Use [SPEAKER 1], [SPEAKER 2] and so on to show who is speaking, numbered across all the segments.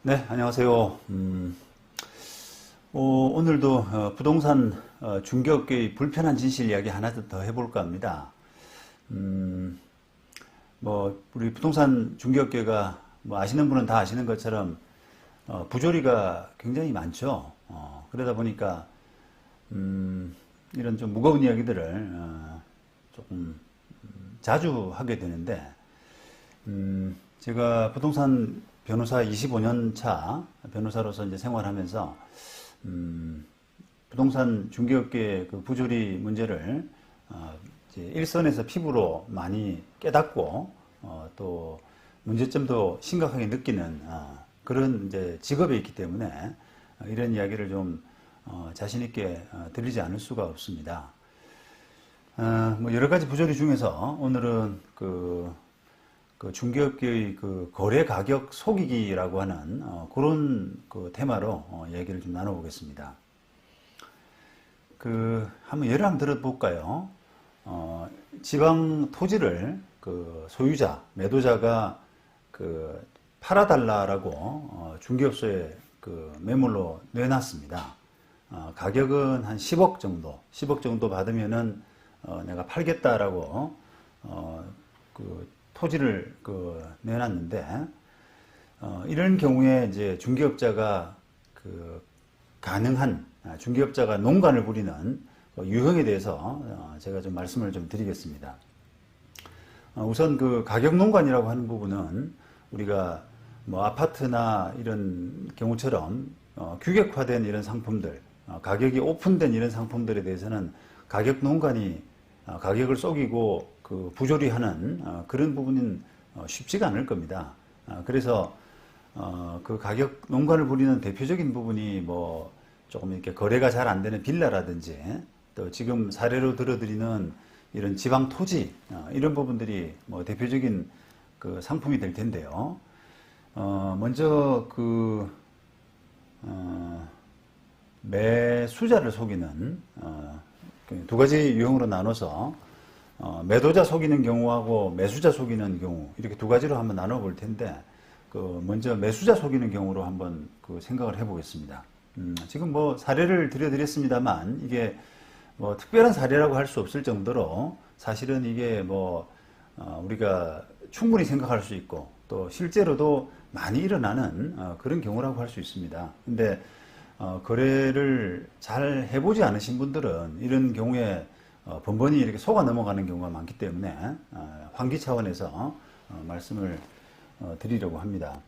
[SPEAKER 1] 네, 안녕하세요. 오늘도 부동산 중개업계의 불편한 진실 이야기 하나 더 해볼까 합니다. 우리 부동산 중개업계가 아시는 분은 다 아시는 것처럼 부조리가 굉장히 많죠. 그러다 보니까 이런 좀 무거운 이야기들을 조금 자주 하게 되는데, 제가 부동산 변호사 25년 차 변호사로서 이제 생활하면서 부동산 중개업계의 그 부조리 문제를 이제 일선에서 피부로 많이 깨닫고 또 문제점도 심각하게 느끼는 그런 이제 직업에 있기 때문에 이런 이야기를 좀 자신 있게 드리지 않을 수가 없습니다. 여러 가지 부조리 중에서 오늘은 그 중개업계의 그 거래 가격 속이기라고 하는 그런 그 테마로 얘기를 좀 나눠보겠습니다. 한번 예를 한번 들어볼까요? 지방 토지를 그 소유자, 매도자가 그 팔아달라라고 중개업소에 그 매물로 내놨습니다. 가격은 한 10억 정도, 10억 정도 받으면은 내가 팔겠다라고 그 토지를 내놨는데, 이런 경우에 이제 중개업자가 가능한 중개업자가 농간을 부리는 유형에 대해서 제가 좀 말씀을 좀 드리겠습니다. 우선 그 가격 농간이라고 하는 부분은 우리가 아파트나 이런 경우처럼 규격화된 이런 상품들, 가격이 오픈된 이런 상품들에 대해서는 가격 농간이 가격을 속이고 그 부조리하는 그런 부분은 쉽지가 않을 겁니다. 그래서 그 가격 농간을 부리는 대표적인 부분이 조금 이렇게 거래가 잘 안 되는 빌라라든지, 또 지금 사례로 들어드리는 이런 지방 토지, 이런 부분들이 대표적인 그 상품이 될 텐데요. 먼저 매수자를 속이는 두 가지 유형으로 나눠서 매도자 속이는 경우하고 매수자 속이는 경우, 이렇게 두 가지로 한번 나눠볼 텐데, 먼저 매수자 속이는 경우로 한번 생각을 해보겠습니다. 지금 사례를 들려드렸습니다만, 이게 특별한 사례라고 할 수 없을 정도로 사실은 이게 우리가 충분히 생각할 수 있고 또 실제로도 많이 일어나는 그런 경우라고 할 수 있습니다. 근데 거래를 잘 해보지 않으신 분들은 이런 경우에 번번이 이렇게 속아 넘어가는 경우가 많기 때문에 환기 차원에서 말씀을 드리려고 합니다.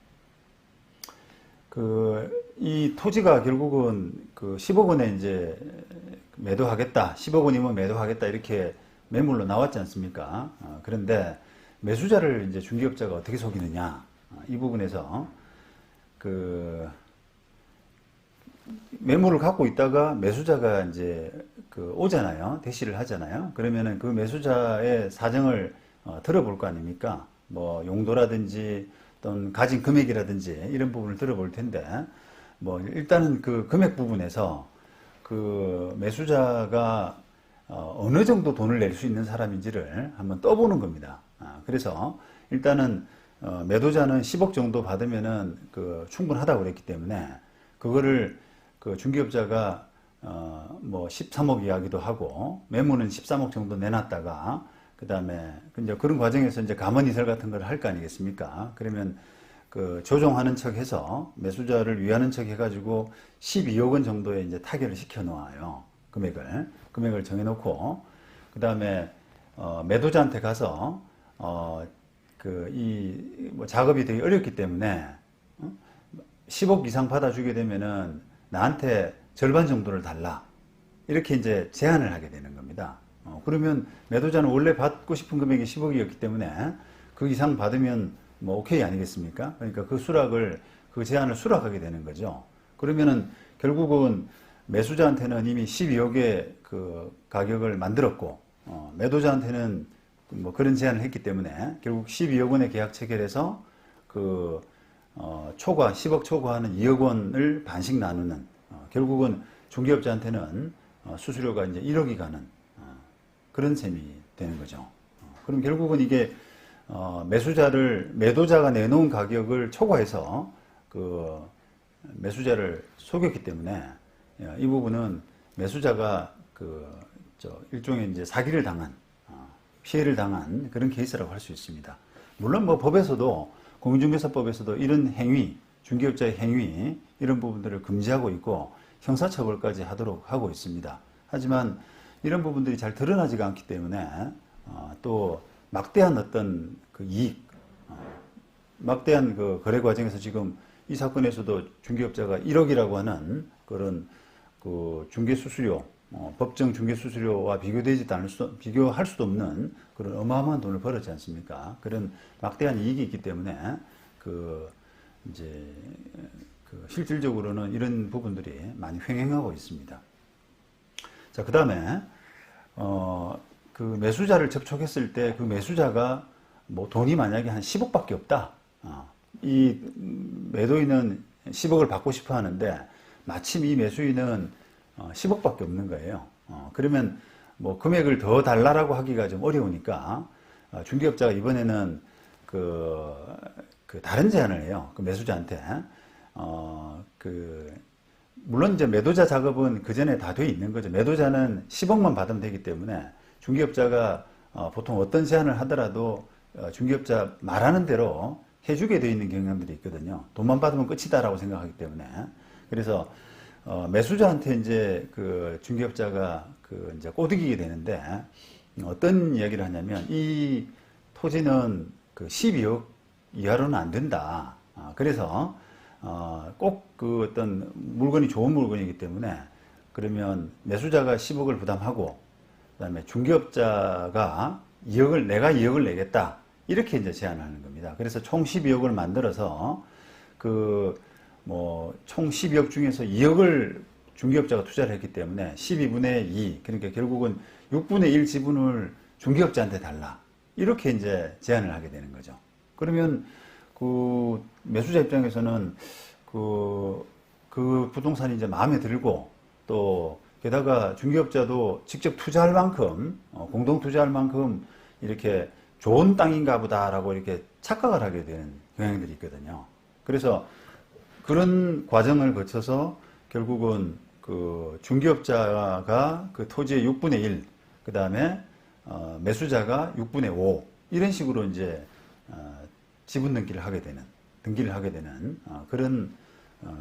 [SPEAKER 1] 이 토지가 결국은 10억 원에 이제 매도하겠다, 10억 원이면 매도하겠다, 이렇게 매물로 나왔지 않습니까? 그런데 매수자를 이제 중개업자가 어떻게 속이느냐, 이 부분에서 매물을 갖고 있다가 매수자가 이제 오잖아요. 대시를 하잖아요. 그러면은 그 매수자의 사정을 들어볼 거 아닙니까? 용도라든지 또는 가진 금액이라든지 이런 부분을 들어볼 텐데, 일단은 그 금액 부분에서 그 매수자가 어느 정도 돈을 낼 수 있는 사람인지를 한번 떠보는 겁니다. 그래서 일단은 매도자는 10억 정도 받으면은 충분하다고 그랬기 때문에, 그거를 중개업자가 13억 이야기도 하고 매물은 13억 정도 내놨다가, 그 다음에 이제 그런 과정에서 이제 감언이설 같은 걸 할 거 아니겠습니까? 그러면 조정하는 척 해서 매수자를 위하는 척 해가지고 12억 원 정도에 이제 타결을 시켜 놓아요. 금액을 정해놓고, 그 다음에 매도자한테 가서 작업이 되게 어렵기 때문에 10억 이상 받아주게 되면은 나한테 절반 정도를 달라, 이렇게 이제 제안을 하게 되는 겁니다. 그러면 매도자는 원래 받고 싶은 금액이 10억이었기 때문에 그 이상 받으면 오케이 아니겠습니까? 그러니까 그 제안을 수락하게 되는 거죠. 그러면은 결국은 매수자한테는 이미 12억의 그 가격을 만들었고, 매도자한테는 그런 제안을 했기 때문에 결국 12억 원의 계약 체결해서 초과, 10억 초과하는 2억 원을 반씩 나누는, 결국은 중개업자한테는 수수료가 이제 1억이 가는 그런 셈이 되는 거죠. 그럼 결국은 이게 매도자가 내놓은 가격을 초과해서 그 매수자를 속였기 때문에 이 부분은 매수자가 일종의 이제 사기를 당한, 피해를 당한 그런 케이스라고 할 수 있습니다. 물론 뭐 법에서도, 공인중개사법에서도 이런 행위, 중개업자의 행위, 이런 부분들을 금지하고 있고 형사처벌까지 하도록 하고 있습니다. 하지만 이런 부분들이 잘 드러나지가 않기 때문에 또 막대한 어떤 그 이익, 막대한 그 거래 과정에서 지금 이 사건에서도 중개업자가 1억이라고 하는 그런 그 중개수수료, 법정 중개수수료와 비교할 수도 없는 그런 어마어마한 돈을 벌었지 않습니까? 그런 막대한 이익이 있기 때문에 실질적으로는 이런 부분들이 많이 횡행하고 있습니다. 자, 그 다음에 그 매수자를 접촉했을 때 그 매수자가 뭐 돈이 만약에 한 10억밖에 없다. 이 매도인은 10억을 받고 싶어 하는데 마침 이 매수인은 10억밖에 없는 거예요. 그러면 뭐 금액을 더 달라라고 하기가 좀 어려우니까 중개업자가 이번에는 그 다른 제안을 해요. 그 매수자한테. 물론 이제 매도자 작업은 그 전에 다 돼 있는 거죠. 매도자는 10억만 받으면 되기 때문에 중개업자가 보통 어떤 제안을 하더라도 중개업자 말하는 대로 해주게 되어 있는 경향들이 있거든요. 돈만 받으면 끝이다라고 생각하기 때문에. 그래서 매수자한테 이제 그 중개업자가 이제 꼬드기게 되는데 어떤 이야기를 하냐면 이 토지는 그 12억 이하로는 안 된다. 그래서 꼭 그 어떤 물건이 좋은 물건이기 때문에 그러면 매수자가 10억을 부담하고 그다음에 중개업자가 내가 2억을 내겠다. 이렇게 이제 제안을 하는 겁니다. 그래서 총 12억을 만들어서 총 12억 중에서 2억을 중개업자가 투자를 했기 때문에 12분의 2, 그러니까 결국은 6분의 1 지분을 중개업자한테 달라. 이렇게 이제 제안을 하게 되는 거죠. 그러면 그 매수자 입장에서는 그 부동산이 이제 마음에 들고 또 게다가 중개업자도 직접 투자할 만큼, 공동 투자할 만큼 이렇게 좋은 땅인가 보다라고 이렇게 착각을 하게 되는 경향들이 있거든요. 그래서 그런 과정을 거쳐서 결국은 그 중개업자가 그 토지의 6분의 1, 그 다음에 매수자가 6분의 5, 이런 식으로 이제 지분 등기를 하게 되는 그런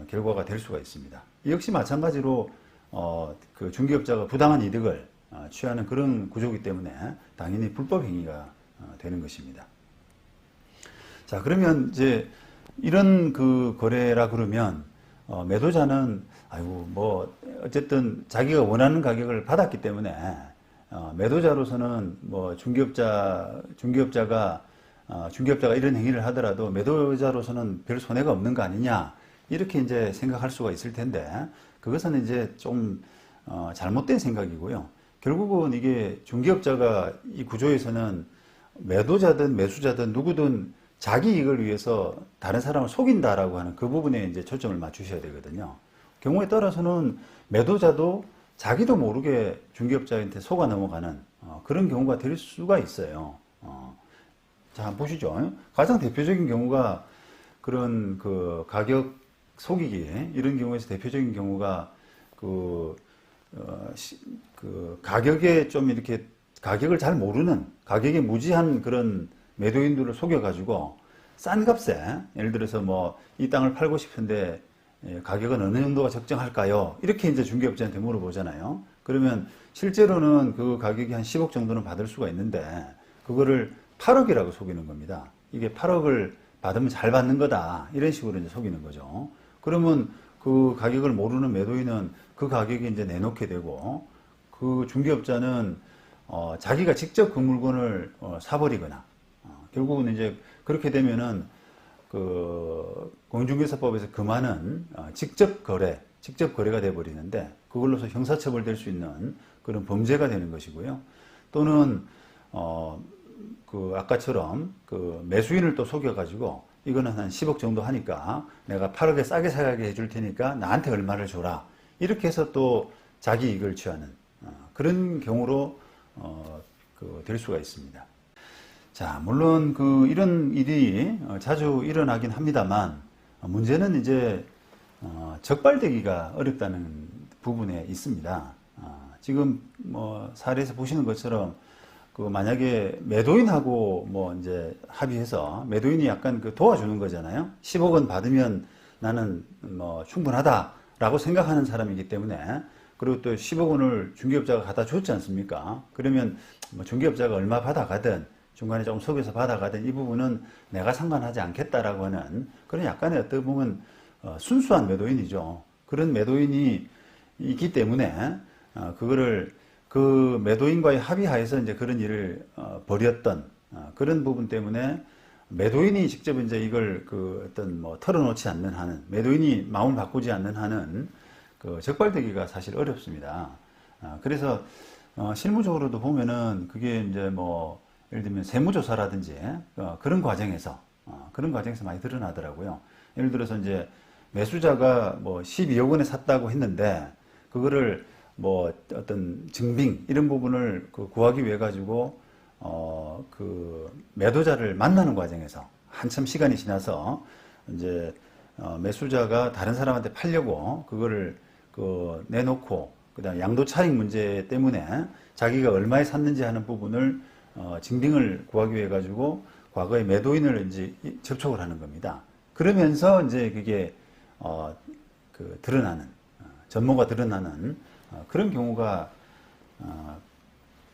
[SPEAKER 1] 결과가 될 수가 있습니다. 역시 마찬가지로 그 중개업자가 부당한 이득을 취하는 그런 구조이기 때문에 당연히 불법 행위가 되는 것입니다. 자, 그러면 이제 이런 그 거래라 그러면 매도자는 뭐 어쨌든 자기가 원하는 가격을 받았기 때문에 매도자로서는 뭐 중개업자가 이런 행위를 하더라도 매도자로서는 별 손해가 없는 거 아니냐, 이렇게 이제 생각할 수가 있을 텐데 그것은 이제 좀 잘못된 생각이고요. 결국은 이게 중개업자가 이 구조에서는 매도자든 매수자든 누구든 자기 이익을 위해서 다른 사람을 속인다라고 하는 그 부분에 이제 초점을 맞추셔야 되거든요. 경우에 따라서는 매도자도 자기도 모르게 중개업자한테 속아 넘어가는 그런 경우가 될 수가 있어요. 자, 한번 보시죠. 가장 대표적인 경우가 그런 그 가격 속이기, 이런 경우에서 대표적인 경우가 그 가격에 좀 이렇게 가격을 잘 모르는, 가격에 무지한 그런 매도인들을 속여가지고 싼 값에, 예를 들어서 뭐 이 땅을 팔고 싶은데 가격은 어느 정도가 적정할까요? 이렇게 이제 중개업자한테 물어보잖아요. 그러면 실제로는 그 가격이 한 10억 정도는 받을 수가 있는데 그거를 8억이라고 속이는 겁니다. 이게 8억을 받으면 잘 받는 거다, 이런 식으로 이제 속이는 거죠. 그러면 그 가격을 모르는 매도인은 그 가격에 이제 내놓게 되고 그 중개업자는 자기가 직접 그 물건을 사버리거나 결국은 이제 그렇게 되면은 그 공인중개사법에서 금하는 직접 거래가 돼 버리는데 그걸로서 형사처벌될 수 있는 그런 범죄가 되는 것이고요. 또는 그 아까처럼 그 매수인을 또 속여가지고 이거는 한 10억 정도 하니까 내가 8억에 싸게 사게 해줄 테니까 나한테 얼마를 줘라, 이렇게 해서 또 자기 이익을 취하는 그런 경우로 될 수가 있습니다. 자, 물론 이런 일이 자주 일어나긴 합니다만 문제는 이제 적발되기가 어렵다는 부분에 있습니다. 지금 뭐 사례에서 보시는 것처럼 그 만약에 매도인하고 뭐 이제 합의해서 매도인이 약간 그 도와주는 거잖아요. 10억 원 받으면 나는 뭐 충분하다라고 생각하는 사람이기 때문에, 그리고 또 10억 원을 중개업자가 갖다 줬지 않습니까? 그러면 뭐 중개업자가 얼마 받아가든 중간에 조금 속여서 받아가든 이 부분은 내가 상관하지 않겠다라고 하는 그런 약간의 어떻게 보면 순수한 매도인이죠. 그런 매도인이 있기 때문에 그거를 그 매도인과의 합의하에서 이제 그런 일을 벌였던 그런 부분 때문에 매도인이 직접 이제 이걸 그 어떤 뭐 털어놓지 않는 한은, 매도인이 마음을 바꾸지 않는 한은 그 적발되기가 사실 어렵습니다. 그래서 실무적으로도 보면은 그게 이제 뭐 예를 들면 세무조사라든지 그런 과정에서 많이 드러나더라고요. 예를 들어서 이제 매수자가 뭐 12억 원에 샀다고 했는데 그거를 뭐 어떤 증빙 이런 부분을 그 구하기 위해 가지고 그 매도자를 만나는 과정에서 한참 시간이 지나서 이제 매수자가 다른 사람한테 팔려고 그거를 그 내놓고 그다음 양도 차익 문제 때문에 자기가 얼마에 샀는지 하는 부분을 증빙을 구하기 위해 가지고 과거에 매도인을 이제 접촉을 하는 겁니다. 그러면서 이제 그게 그 드러나는 전모가 드러나는 그런 경우가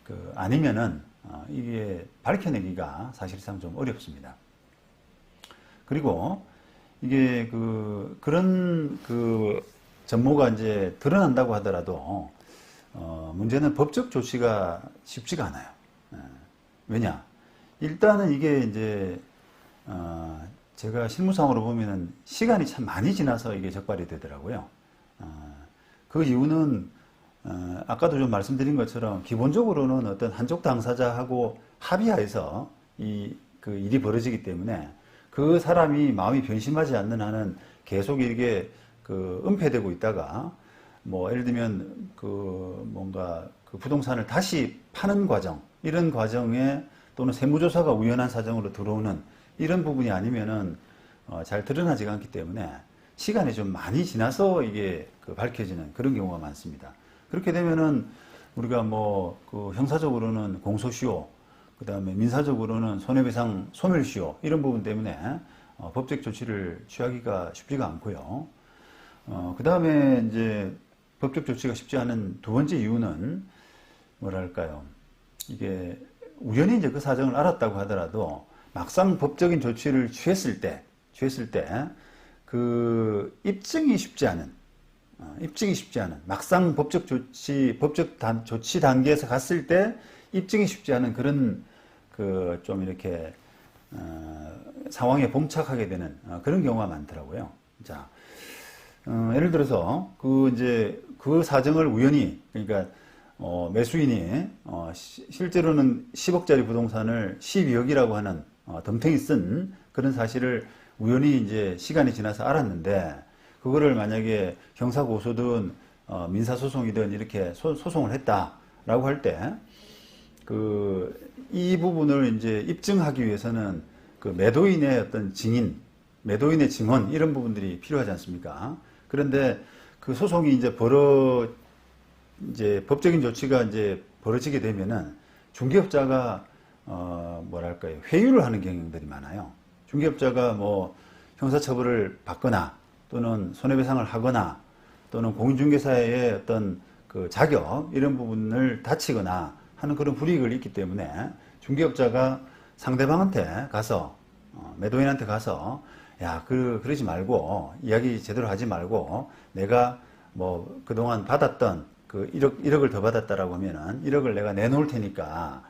[SPEAKER 1] 그 아니면은 이게 밝혀내기가 사실상 좀 어렵습니다. 그리고 이게 그런 그 전모가 이제 드러난다고 하더라도 문제는 법적 조치가 쉽지가 않아요. 왜냐? 일단은 이게 이제 제가 실무상으로 보면은 시간이 참 많이 지나서 이게 적발이 되더라고요. 그 이유는 아까도 좀 말씀드린 것처럼 기본적으로는 어떤 한쪽 당사자하고 합의하에서 그 일이 벌어지기 때문에 그 사람이 마음이 변심하지 않는 한은 계속 이게 그 은폐되고 있다가 뭐 예를 들면 그 뭔가 그 부동산을 다시 파는 과정, 이런 과정에 또는 세무조사가 우연한 사정으로 들어오는 이런 부분이 아니면은 잘 드러나지가 않기 때문에 시간이 좀 많이 지나서 이게 그 밝혀지는 그런 경우가 많습니다. 그렇게 되면은 우리가 뭐 그 형사적으로는 공소시효, 그 다음에 민사적으로는 손해배상 소멸시효 이런 부분 때문에 법적 조치를 취하기가 쉽지가 않고요. 그 다음에 이제 법적 조치가 쉽지 않은 두 번째 이유는 뭐랄까요? 이게 우연히 이제 그 사정을 알았다고 하더라도 막상 법적인 조치를 취했을 때 그 입증이 쉽지 않은 막상 법적 조치 단계에서 갔을 때 입증이 쉽지 않은 그런 그 좀 이렇게 상황에 봉착하게 되는 그런 경우가 많더라고요. 자, 예를 들어서 이제 그 사정을 우연히, 그러니까 매수인이 실제로는 10억짜리 부동산을 12억이라고 하는 덤탱이 쓴 그런 사실을 우연히 이제 시간이 지나서 알았는데, 그거를 만약에 형사고소든 민사소송이든 이렇게 소송을 했다라고 할 때, 이 부분을 이제 입증하기 위해서는 그 매도인의 어떤 증인, 매도인의 증언 이런 부분들이 필요하지 않습니까? 그런데 그 소송이 이제 이제 법적인 조치가 이제 벌어지게 되면은 중개업자가 뭐랄까요, 회유를 하는 경향들이 많아요. 중개업자가 뭐 형사처벌을 받거나 또는 손해배상을 하거나 또는 공인중개사의 어떤 그 자격 이런 부분을 다치거나 하는 그런 불이익을 입기 때문에 중개업자가 상대방한테 가서 매도인한테 가서 야, 그러지 말고 이야기 제대로 하지 말고 내가 뭐 그동안 받았던 그 1억을 더 받았다라고 하면은 1억을 내가 내놓을 테니까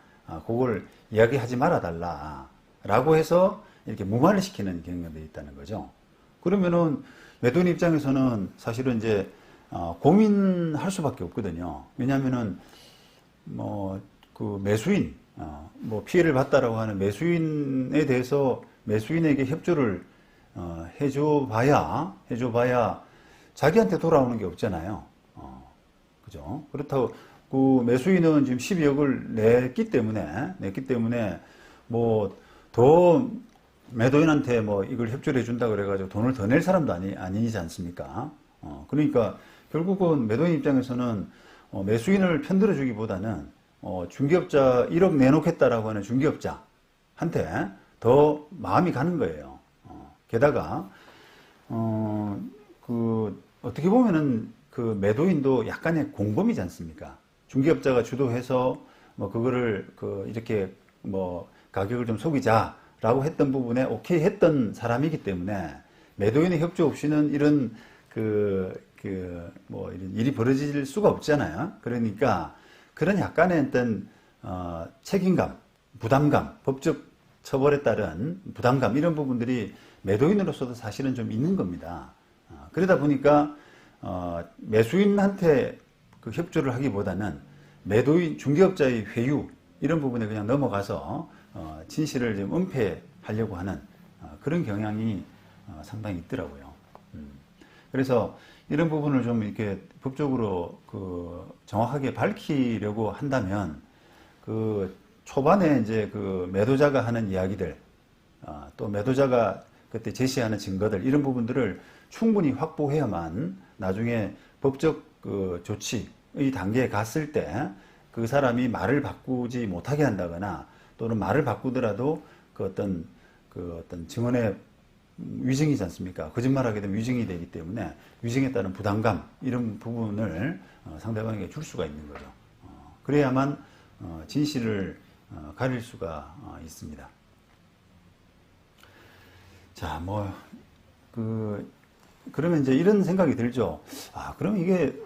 [SPEAKER 1] 그걸 이야기하지 말아 달라 라고 해서 이렇게 무마를 시키는 경향들이 있다는 거죠. 그러면은 매도인 입장에서는 사실은 이제 고민할 수밖에 없거든요. 왜냐하면은 뭐 그 매수인 뭐 피해를 봤다라고 하는 매수인에 대해서 매수인에게 협조를 해줘봐야 자기한테 돌아오는 게 없잖아요. 그죠? 그렇다고 그 매수인은 지금 12억을 냈기 때문에 뭐 더 매도인한테 뭐 이걸 협조를 해준다 그래가지고 돈을 더 낼 사람도 아니지 않습니까? 그러니까 결국은 매도인 입장에서는 매수인을 편들어 주기보다는 중개업자 1억 내놓겠다라고 하는 중개업자한테 더 마음이 가는 거예요. 게다가 어떻게 보면은 그 매도인도 약간의 공범이지 않습니까? 중개업자가 주도해서 뭐 그거를 이렇게 뭐 가격을 좀 속이자라고 했던 부분에 오케이 했던 사람이기 때문에 매도인의 협조 없이는 이런 뭐 이런 일이 벌어질 수가 없잖아요. 그러니까 그런 약간의 어떤 책임감, 부담감, 법적 처벌에 따른 부담감 이런 부분들이 매도인으로서도 사실은 좀 있는 겁니다. 그러다 보니까 매수인한테 그 협조를 하기보다는 매도인 중개업자의 회유 이런 부분에 그냥 넘어가서 진실을 좀 은폐하려고 하는 그런 경향이 상당히 있더라고요. 그래서 이런 부분을 좀 이렇게 법적으로 정확하게 밝히려고 한다면 초반에 이제 매도자가 하는 이야기들, 또 매도자가 그때 제시하는 증거들 이런 부분들을 충분히 확보해야만 나중에 법적 조치의 단계에 갔을 때 그 사람이 말을 바꾸지 못하게 한다거나 또는 말을 바꾸더라도 어떤 증언의 위증이지 않습니까? 거짓말하게 되면 위증이 되기 때문에 위증에 따른 부담감 이런 부분을 상대방에게 줄 수가 있는 거죠. 그래야만 진실을 가릴 수가 있습니다. 자, 그러면 이제 이런 생각이 들죠. 그럼 이게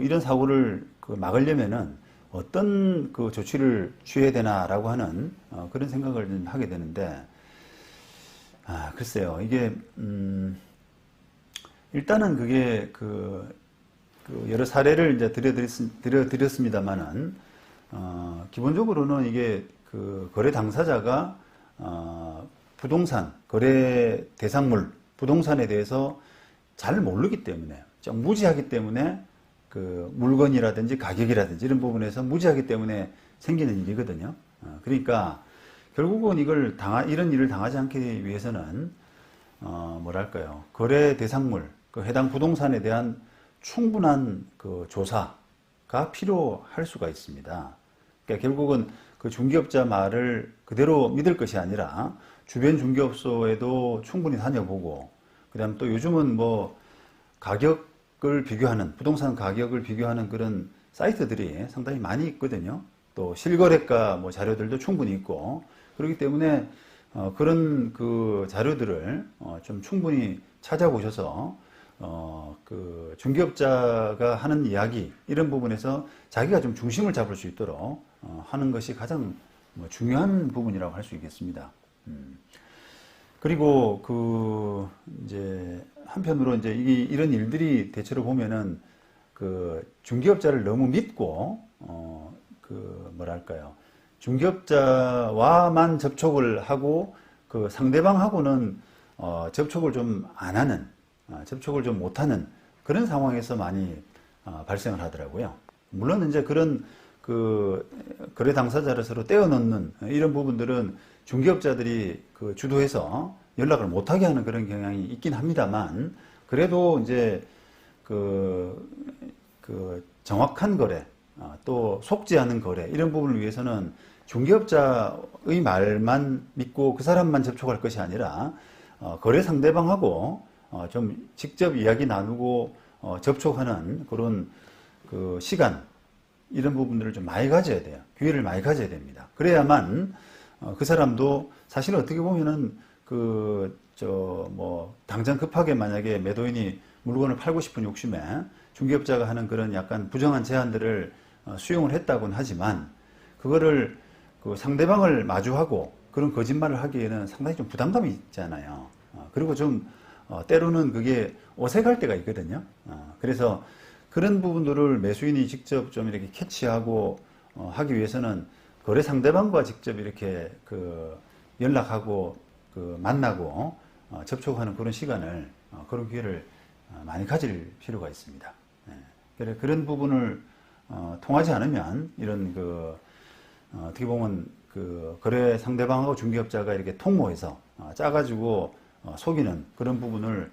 [SPEAKER 1] 이런 사고를 막으려면은 어떤 조치를 취해야 되나라고 하는 그런 생각을 좀 하게 되는데, 글쎄요. 이게, 일단은 그게 여러 사례를 이제 드려드렸습니다만은, 기본적으로는 이게 거래 당사자가, 부동산, 거래 대상물, 부동산에 대해서 잘 모르기 때문에, 좀 무지하기 때문에 물건이라든지 가격이라든지 이런 부분에서 무지하기 때문에 생기는 일이거든요. 그러니까 결국은 이런 일을 당하지 않기 위해서는, 거래 대상물, 해당 부동산에 대한 충분한 조사가 필요할 수가 있습니다. 그러니까 결국은 중개업자 말을 그대로 믿을 것이 아니라 주변 중개업소에도 충분히 다녀보고, 그 다음 또 요즘은 가격을 비교하는, 부동산 가격을 비교하는 그런 사이트들이 상당히 많이 있거든요. 또 실거래가 자료들도 충분히 있고, 그렇기 때문에 그런 자료들을 좀 충분히 찾아보셔서 중개업자가 하는 이야기 이런 부분에서 자기가 좀 중심을 잡을 수 있도록 하는 것이 가장 중요한 부분이라고 할 수 있겠습니다. 그리고 이제 한편으로 이제 이런 일들이 대체로 보면은 중개업자를 너무 믿고 중개업자와만 접촉을 하고 상대방하고는 접촉을 좀 안 하는, 접촉을 좀 못하는 그런 상황에서 많이 발생을 하더라고요. 물론 이제 그런 거래 당사자를 서로 떼어놓는 이런 부분들은 중개업자들이 주도해서 연락을 못하게 하는 그런 경향이 있긴 합니다만, 그래도 이제 정확한 거래, 또 속지 않은 거래 이런 부분을 위해서는 중개업자의 말만 믿고 그 사람만 접촉할 것이 아니라 거래 상대방하고 좀 직접 이야기 나누고 접촉하는 그런 시간 이런 부분들을 좀 많이 가져야 돼요. 기회를 많이 가져야 됩니다. 그래야만 그 사람도 사실 어떻게 보면은 당장 급하게 만약에 매도인이 물건을 팔고 싶은 욕심에 중개업자가 하는 그런 약간 부정한 제안들을 수용을 했다고는 하지만, 그거를 상대방을 마주하고 그런 거짓말을 하기에는 상당히 좀 부담감이 있잖아요. 그리고 좀 때로는 그게 어색할 때가 있거든요. 그래서 그런 부분들을 매수인이 직접 좀 이렇게 캐치하고 하기 위해서는 거래 상대방과 직접 이렇게 연락하고 만나고 접촉하는 그런 시간을, 그런 기회를 많이 가질 필요가 있습니다. 그런 부분을 통하지 않으면 이런 어떻게 보면 그 거래 상대방하고 중개업자가 이렇게 통모해서 짜가지고 속이는 그런 부분을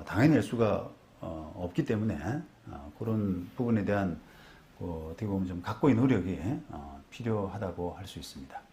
[SPEAKER 1] 당해낼 수가 없기 때문에 그런 부분에 대한 어떻게 보면 좀 각고의 노력이 필요하다고 할 수 있습니다.